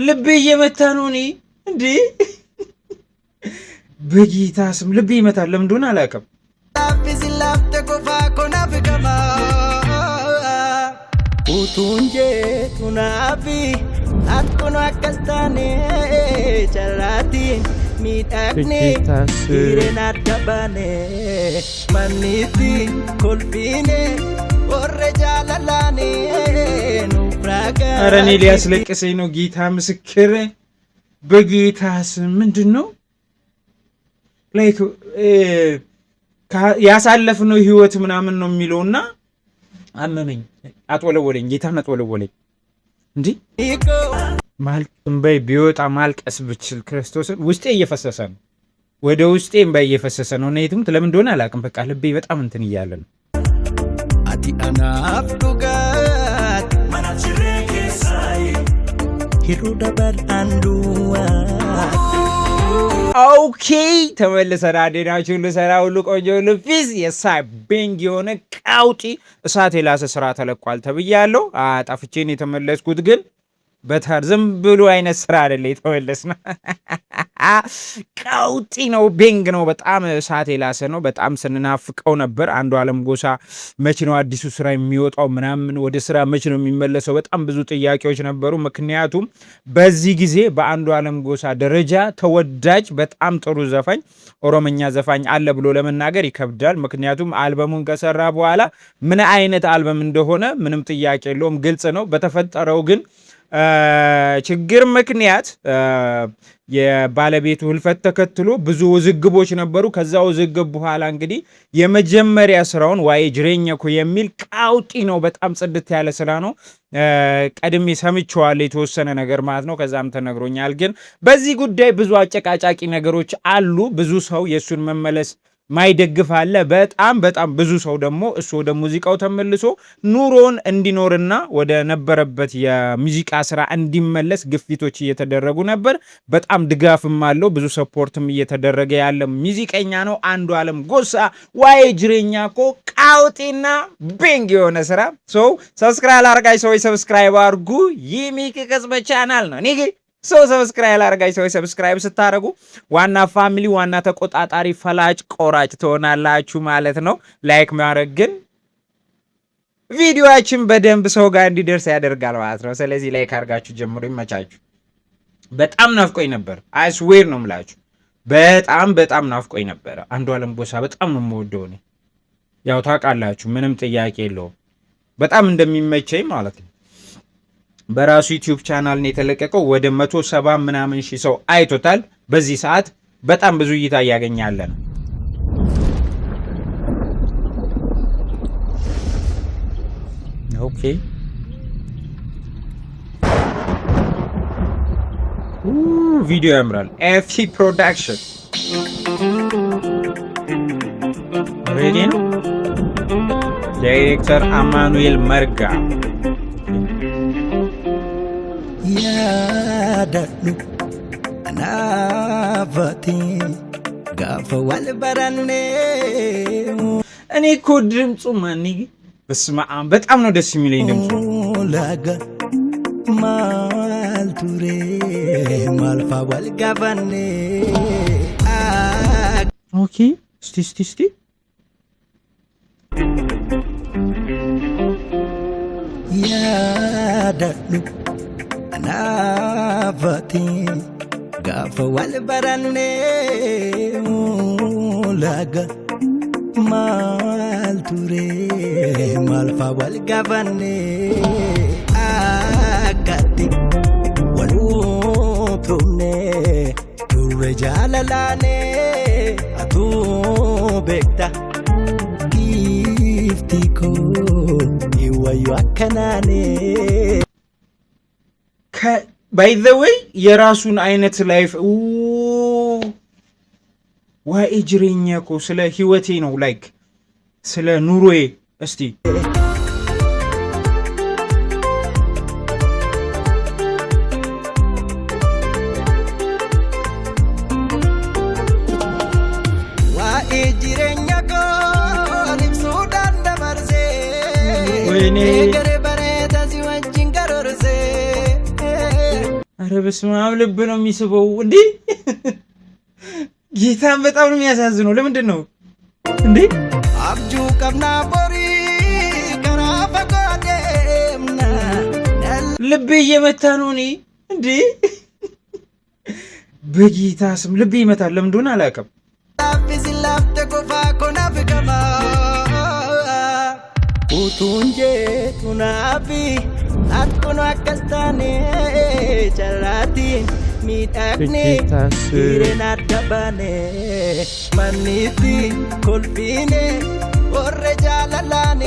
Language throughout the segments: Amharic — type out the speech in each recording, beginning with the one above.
ልቤ እየመታ ነው እኔ እንዴ በጌታ ስም ልቤ ይመታል ለምን እንደሆነ አላውቅም ኡቱንጄ ቱናፊ አትኮኖ አከስታኔ ቸራቲ ሚዳክኔ ኢሬና ዳባኔ ማኒቲ ኮልፊኔ ወረጃላላኔ ኑፍራጋ ኧረ እኔ ሊያስለቅሰኝ ነው ጌታ ምስክር በጌታ ስም ምንድነው ላይክ ያሳለፍነው ህይወት ምናምን ነው የሚለውና አመመኝ አጥወለወለኝ ጌታን አጥወለወለኝ እንዴ ማልቀስ ቢወጣ ማልቀስ ብችል ክርስቶስን ውስጤ እየፈሰሰ ነው ወደ ውስጤ እንባ እየፈሰሰ ነው ነይቱም ለምን እንደሆነ አላውቅም በቃ ልቤ በጣም እንትን ይያለ ነው አቲ አናፍ ዱጋት ማናችሬከሳይ ሂሩዳባል አንዱዋ ኦኬ ተመልሰና አዴናችሁ ለሰራ ሁሉ ቆንጆ ልፊስ የሳይ ቤንግ የሆነ ቃውጪ እሳት የላሰ ስራ ተለቋል ተብያለሁ አጣፍቼን የተመለስኩት ግን በታርዘም ብሉ አይነት ስራ አይደለ የተመለስና ቃውጪ ነው ቤንግ ነው በጣም እሳት የላሰ ነው በጣም ስንናፍቀው ነበር አንዱ ዓለም ጎሳ መቼ ነው አዲሱ ስራ የሚወጣው ምናምን ወደ ስራ መቼ ነው የሚመለሰው በጣም ብዙ ጥያቄዎች ነበሩ ምክንያቱም በዚህ ጊዜ በአንዱ ዓለም ጎሳ ደረጃ ተወዳጅ በጣም ጥሩ ዘፋኝ ኦሮምኛ ዘፋኝ አለ ብሎ ለመናገር ይከብዳል ምክንያቱም አልበሙን ከሰራ በኋላ ምን አይነት አልበም እንደሆነ ምንም ጥያቄ የለውም ግልጽ ነው በተፈጠረው ግን ችግር ምክንያት የባለቤቱ ህልፈት ተከትሎ ብዙ ውዝግቦች ነበሩ ከዛው ውዝግብ በኋላ እንግዲህ የመጀመሪያ ስራውን ዋይ ጅሬኛኮ የሚል ቃውጢ ነው በጣም ጽድት ያለ ስራ ነው ቀድሜ ሰምቼዋለሁ የተወሰነ ነገር ማለት ነው ከዛም ተነግሮኛል ግን በዚህ ጉዳይ ብዙ አጨቃጫቂ ነገሮች አሉ ብዙ ሰው የሱን መመለስ ማይደግፍ አለ በጣም ብዙ ሰው ደግሞ እሱ ወደ ሙዚቃው ተመልሶ ኑሮን እንዲኖርና ወደ ነበረበት የሙዚቃ ስራ እንዲመለስ ግፊቶች እየተደረጉ ነበር በጣም ድጋፍም አለው ብዙ ሰፖርትም እየተደረገ ያለ ሙዚቀኛ ነው አንዱ ዓለም ጎሳ ዋይ ጅሬኛኮ ቃውጢና ቤንግ የሆነ ስራ ሰብስክራይብ አርጋይ ሰው ሰብስክራይብ አርጉ ይሚክ ቅጽበ ቻናል ነው ኒጊ ሰብስክራይብ አርጋይ ሰው ሰብስክራይብ ስታረጉ ዋና ፋሚሊ ዋና ተቆጣጣሪ ፈላጭ ቆራጭ ትሆናላችሁ ማለት ነው ላይክ ማድረግ ግን ቪዲዮአችን በደንብ ሰው ጋር እንዲደርስ ያደርጋል ማለት ነው ስለዚህ ላይክ አርጋችሁ ጀምሩ ይመቻችሁ በጣም ናፍቆኝ ነበር አይ ስዌር ነው ምላችሁ በጣም ናፍቆኝ ነበር አንዱ ዓለም ጎሳ በጣም ነው የምወደው ነው ያው ታውቃላችሁ ምንም ጥያቄ የለውም በጣም እንደሚመቸኝ ማለት ነው በራሱ ዩቲዩብ ቻናል ነው የተለቀቀው ወደ 170 ምናምን ሺህ ሰው አይቶታል በዚህ ሰዓት በጣም ብዙ እይታ ያገኛል ነው ኦኬ ቪዲዮ ያምራል ኤፍሲ ፕሮዳክሽን ሬዲ ነው ዳይሬክተር አማኑኤል መርጋ ያዳሉ አናፋቲ ጋፈ ወልበራኔ እኔ እኮ ድምፁ ማን በስመ አብ በጣም ነው ደስ የሚለኝ ድምፁ ላጋ ማልቱሬ ማልፋ ወልጋፋኔ ኦኬ እስቲ ያዳሉ አናፋቲ ጋፈ ወልበራኔ ላጋ ማልቱሬ ማልፋ ወልጋፋኔ አካቲ ወሉቱኔ ቱሬ ጃላላኔ አቱ ቤክታ ጊፍቲኮ ይወዩ አከናኔ by the way የራሱን አይነት ላይፍ ዋይ ጅሬኛኮ ስለ ህይወቴ ነው ላይክ ስለ ኑሮዬ እስቲ ዋይ ጅሬኛኮ ሊብሱዳን ደበርሴ ወይኔ ኧረ በስመ አብ ልብ ነው የሚስበው እንዴ! ጌታን በጣም ነው የሚያሳዝነው። ለምንድን ነው እንዴ? አብጁ ቀብና ቦሪ ከራፈቆዴምና ልቤ እየመታ ነው እኔ እንዴ! በጌታ ስም ልቤ ይመታል። ለምን እንደሆነ አላውቅም። ላፍሲላፍተ ቆፋ ኮናፍከማ ኡቱንጄ ቱናፊ አትኩኖ አከስታኔ ጨራቲን ሚዳቅኔ ሂሬን አዳባኔ ማኒቲ ኮልፊኔ ወረ ጃለላኔ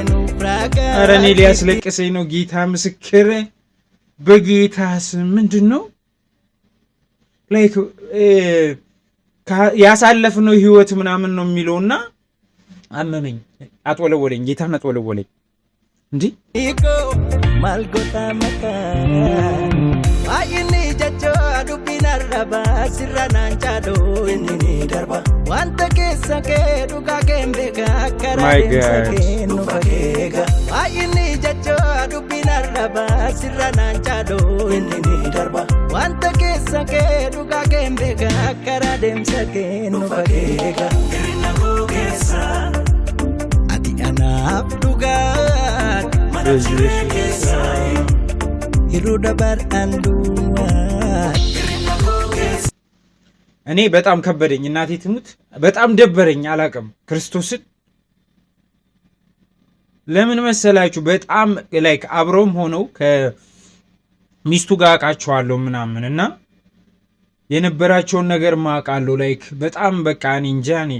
ኑፍራጋ ኧረ እኔ ሊያስለቅሰኝ ነው። ጌታ ምስክር በጌታ ስም ምንድን ነው ላይክ ያሳለፍነው ህይወት ምናምን ነው የሚለውና አመመኝ፣ አጥወለወለኝ፣ ጌታን አጥወለወለኝ። እንዴ ኢኮ ማልጎታ መካ አይኒ ጀጆ ዱቢና ረባ ሲራናንቻዶ እንኒ ደርባ ዋንተ ከሰከ ዱጋ ገምበጋ ከራደምሰከ ኑፈገጋ አይኒ ጀጆ ዱቢና ረባ ሲራናንቻዶ እንኒ ደርባ ዋንተ ከሰከ ዱጋ ገምበጋ ከራደምሰከ ኑፈገጋ ግሪናጎ ከሳ አቲ አናፍ ዱጋ እኔ በጣም ከበደኝ። እናቴ ትሙት በጣም ደበረኝ። አላቅም ክርስቶስን ለምን መሰላችሁ? በጣም ላይክ አብረውም ሆነው ከሚስቱ ጋር አውቃቸዋለሁ ምናምን እና የነበራቸውን ነገር ማውቃለሁ። ላይክ በጣም በቃ እኔ እንጃ። እኔ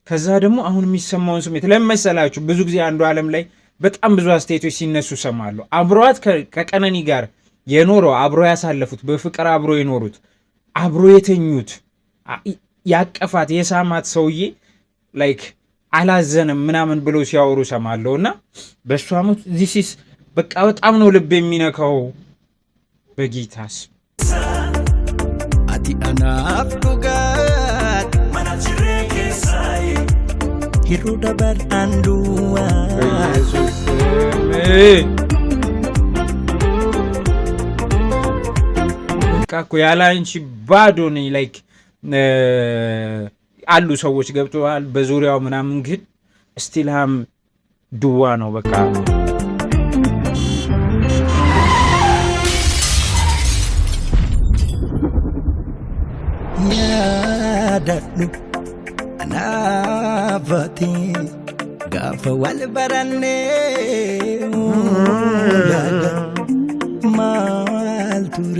ከዛ ደግሞ አሁን የሚሰማውን ስሜት ለምን መሰላችሁ? ብዙ ጊዜ አንዱ ዓለም ላይ በጣም ብዙ አስተያየቶች ሲነሱ ሰማለሁ። አብሯት ከቀነኒ ጋር የኖረው አብሮ ያሳለፉት በፍቅር አብሮ የኖሩት አብሮ የተኙት ያቀፋት የሳማት ሰውዬ ላይክ አላዘንም ምናምን ብለው ሲያወሩ ሰማለሁ እና በእሷ ሞት ዚሲስ በቃ በጣም ነው ልብ የሚነካው። በጌታስ አቲ አናፍ ዱጋት ማናጅሬሳይ ሂሩ ደበር አንዱዋ በቃ እኮ ያለ አንቺ ባዶ ነኝ። ላይክ አሉ ሰዎች ገብተዋል በዙሪያው ምናምን፣ ግን ስቲልሃም ድዋ ነው በቃ። ያዳሉ አናፋቲ ጋፈ ወልበረኔ ማልቱሬ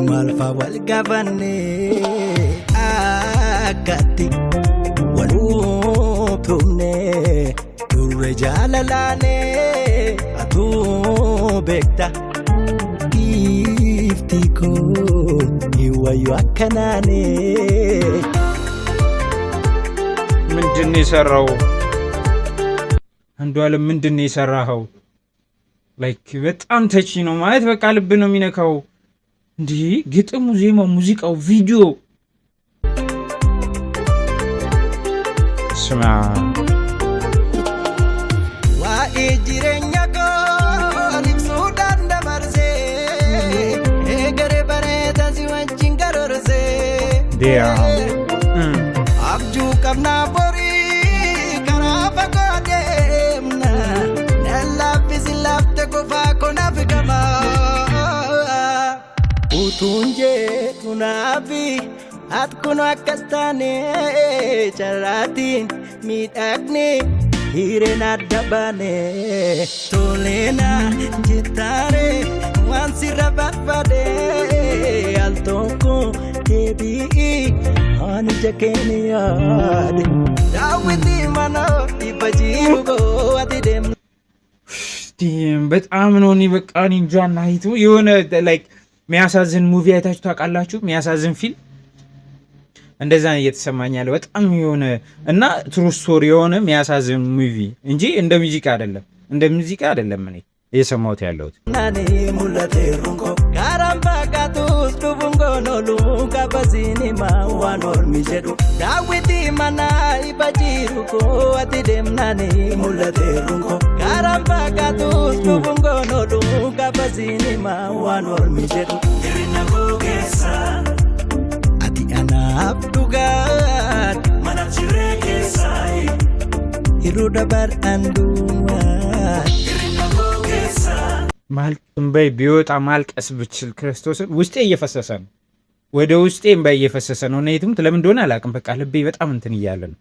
ማልፋ ወልጋፈኔ አካቲ ወሉቱምኔ ዱሬ ጃለላኔ አቱ ቤክታ ጊፍቲኮ ይወዩ አከናኔ ምንድን ነው የሰራው? አንዱ ዓለም ምንድን ነው የሰራኸው? ላይክ በጣም ተቺ ነው ማለት በቃ ልብ ነው የሚነካው። እንዲህ ግጥሙ፣ ዜማው፣ ሙዚቃው፣ ቪዲዮ ስማ ዋኤ ጅሬኛ ኮሊብሱ ዳንደመርሴ ኤገሬ በሬተ ሲወንቺን ገሮርሴ ዲያ አብጁ ቀብና ቦሪ ከራፈቆዴምና ነላፊሲላፍተ ቆፋ ኮናፍከማ ኡቱንጄ ቱናፊ አትኩኖ አከስታኔ ጨራቲን ሚዳቅኔ ሂሬን አዳባኔ ቶሌና ጅታሬ ዋንሲረባባዴ አልቶኮ ዴቢኢ አንጀኬንያድ ዳዊቲ ማኖ ይፈጂሩጎ አቲደም በጣም ነው። እኔ በቃ እንጃ ናይቱ የሆነ ላይክ የሚያሳዝን ሙቪ አይታችሁ ታውቃላችሁ? የሚያሳዝን ፊልም እንደዛ እየተሰማኝ ያለ በጣም የሆነ እና ትሩ ስቶሪ የሆነ የሚያሳዝን ሙቪ እንጂ እንደ ሙዚቃ አይደለም። እንደ ሙዚቃ አይደለም እኔ እየሰማሁት ያለሁት። ናኔ ሙለቴ ሩንኮ ጋራምባ ጋቱስ Dubungono lunga bazinima wanormi jedhu Daawiti mana ibajiru ko ati demnani mul'ateeru ko Karaan fakkaatus dubungono lunga bazinima wanormi jedhu Hirina koo keessa ati anaaf dhugaat mana jiree keessa Hiruu dabar andumaat Hirina koo keessa ማልቅምበይ ቢወጣ ማልቀስ ብችል ክርስቶስን ውስጤ እየፈሰሰ ነው። ወደ ውስጤ እምባይ እየፈሰሰ ነው። ነይቱም ለምን እንደሆነ አላውቅም። በቃ ልቤ በጣም እንትን እያለ ነው።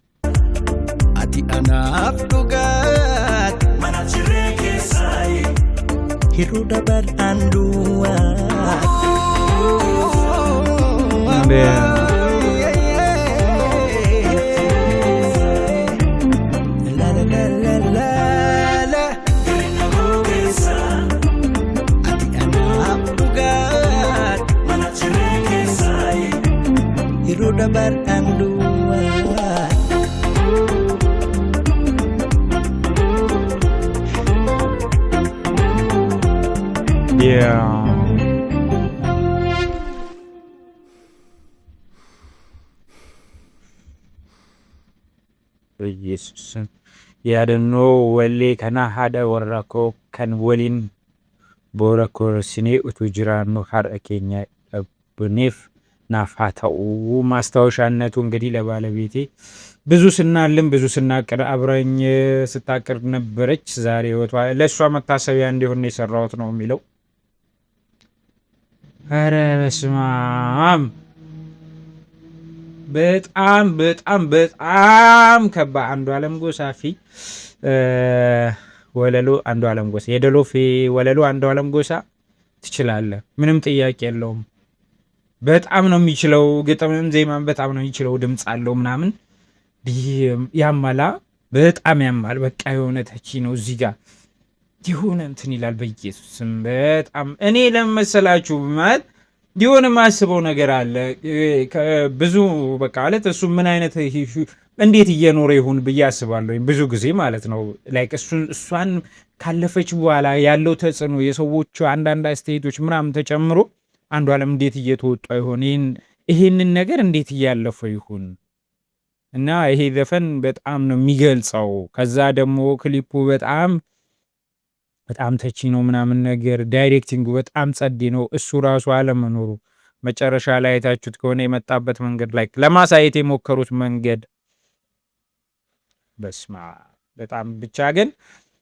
አቲ አናፍ ዱጋት ማናችሬ ኬሳይ ሂሩ ደበር አንዱዋ dabar andua ኢየሱስ ያደኖ ወሌ ከና ሀደ ወራኮ ከን ወሊን ቦረኮር ሲኔ ኡቱጅራኑ ሐረከኛ አብኔፍ ናፋታው ማስታወሻነቱ እንግዲህ ለባለቤቴ ብዙ ስናልም ብዙ ስናቀር አብረኝ ስታቀር ነበረች። ዛሬ ወቷ ለሷ መታሰቢያ እንዲሆን የሰራሁት ነው የሚለው። አረ በስማም በጣም በጣም በጣም ከባድ አንዱዓለም ጎሳ ፊ ወለሉ አንዱዓለም ጎሳ የደሎፌ ወለሉ አንዱዓለም ጎሳ ትችላለህ፣ ምንም ጥያቄ የለውም። በጣም ነው የሚችለው። ግጥምም ዜማም በጣም ነው የሚችለው። ድምጽ አለው ምናምን ያማላ በጣም ያማል። በቃ የሆነ ተቺ ነው እዚህ ጋር የሆነ እንትን ይላል። በኢየሱስም በጣም እኔ ለመሰላችሁ ማለት የሆነ ማስበው ነገር አለ ብዙ በቃ ማለት እሱ ምን አይነት እንዴት እየኖረ ይሁን ብዬ አስባለሁ ብዙ ጊዜ ማለት ነው። ላይክ እሷን ካለፈች በኋላ ያለው ተጽዕኖ የሰዎቹ አንዳንድ አስተያየቶች ምናምን ተጨምሮ አንዱዓለም እንዴት እየተወጣ ይሆን ይሄንን ነገር እንዴት እያለፈው ይሁን እና ይሄ ዘፈን በጣም ነው የሚገልጸው። ከዛ ደግሞ ክሊፑ በጣም በጣም ተቺ ነው ምናምን ነገር ዳይሬክቲንጉ በጣም ጸዴ ነው። እሱ ራሱ አለመኖሩ መጨረሻ ላይ አይታችሁት ከሆነ የመጣበት መንገድ ላይ ለማሳየት የሞከሩት መንገድ በስማ በጣም ብቻ ግን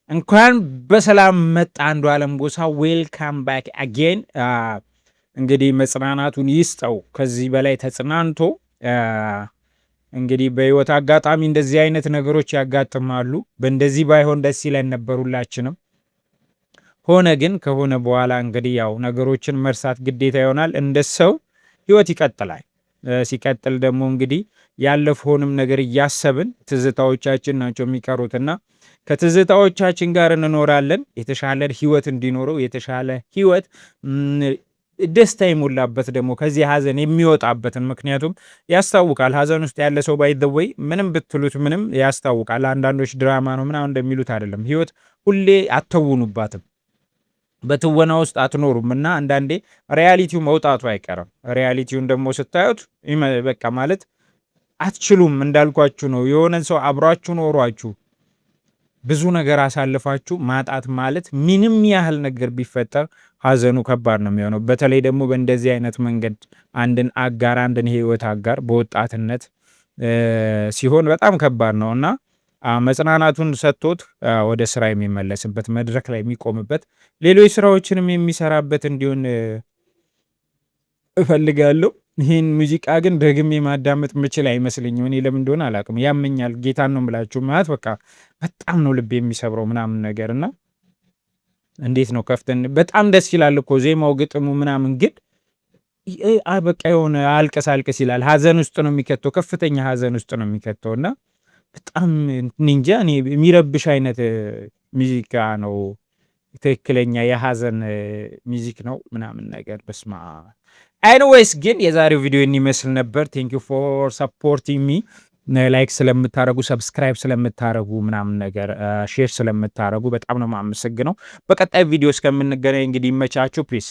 እንኳን በሰላም መጣ አንዱዓለም ጎሳ ዌልካም ባክ አጌን። እንግዲህ መጽናናቱን ይስጠው። ከዚህ በላይ ተጽናንቶ እንግዲህ በህይወት አጋጣሚ እንደዚህ አይነት ነገሮች ያጋጥማሉ። በእንደዚህ ባይሆን ደስ ይለን ነበር ሁላችንም። ሆነ ግን ከሆነ በኋላ እንግዲህ ያው ነገሮችን መርሳት ግዴታ ይሆናል። እንደ ሰው ህይወት ይቀጥላል። ሲቀጥል ደግሞ እንግዲህ ያለፈውንም ነገር እያሰብን ትዝታዎቻችን ናቸው የሚቀሩትና ከትዝታዎቻችን ጋር እንኖራለን። የተሻለ ህይወት እንዲኖረው የተሻለ ህይወት ደስታ ይሞላበት ደግሞ ከዚህ ሀዘን የሚወጣበትን ምክንያቱም ያስታውቃል። ሀዘን ውስጥ ያለ ሰው ባይ ዘ ወይ ምንም ብትሉት ምንም ያስታውቃል። አንዳንዶች ድራማ ነው ምናምን እንደሚሉት አይደለም። ህይወት ሁሌ አተውኑባትም፣ በትወና ውስጥ አትኖሩም እና አንዳንዴ ሪያሊቲው መውጣቱ አይቀርም። ሪያሊቲውን ደግሞ ስታዩት በቃ ማለት አትችሉም። እንዳልኳችሁ ነው። የሆነን ሰው አብሯችሁ ኖሯችሁ ብዙ ነገር አሳልፋችሁ ማጣት ማለት ምንም ያህል ነገር ቢፈጠር ሀዘኑ ከባድ ነው የሚሆነው። በተለይ ደግሞ በእንደዚህ አይነት መንገድ አንድን አጋር አንድን ህይወት አጋር በወጣትነት ሲሆን በጣም ከባድ ነው እና መጽናናቱን ሰጥቶት ወደ ስራ የሚመለስበት መድረክ ላይ የሚቆምበት ሌሎች ስራዎችንም የሚሰራበት እንዲሆን እፈልጋለሁ። ይህን ሙዚቃ ግን ደግሜ ማዳመጥ ምችል አይመስለኝም። እኔ ለምን እንደሆነ አላውቅም፣ ያመኛል። ጌታን ነው የምላችሁ ማለት በቃ በጣም ነው ልብ የሚሰብረው ምናምን ነገር እና እንዴት ነው ከፍተን በጣም ደስ ይላል እኮ ዜማው ግጥሙ ምናምን፣ ግን በቃ የሆነ አልቀስ ይላል። ሀዘን ውስጥ ነው የሚከተው፣ ከፍተኛ ሀዘን ውስጥ ነው የሚከተው እና በጣም እንጃ እኔ የሚረብሽ አይነት ሙዚቃ ነው። ትክክለኛ የሀዘን ሚዚክ ነው ምናምን ነገር በስማ ኤኒዌይስ ግን የዛሬው ቪዲዮ ይመስል ነበር። ቴንክ ዩ ፎር ሰፖርቲንግ ሚ። ላይክ ስለምታረጉ ሰብስክራይብ ስለምታረጉ ምናምን ነገር ሼር ስለምታረጉ በጣም ነው የማመሰግነው። በቀጣይ ቪዲዮ እስከምንገናኝ እንግዲህ ይመቻችሁ። ፒስ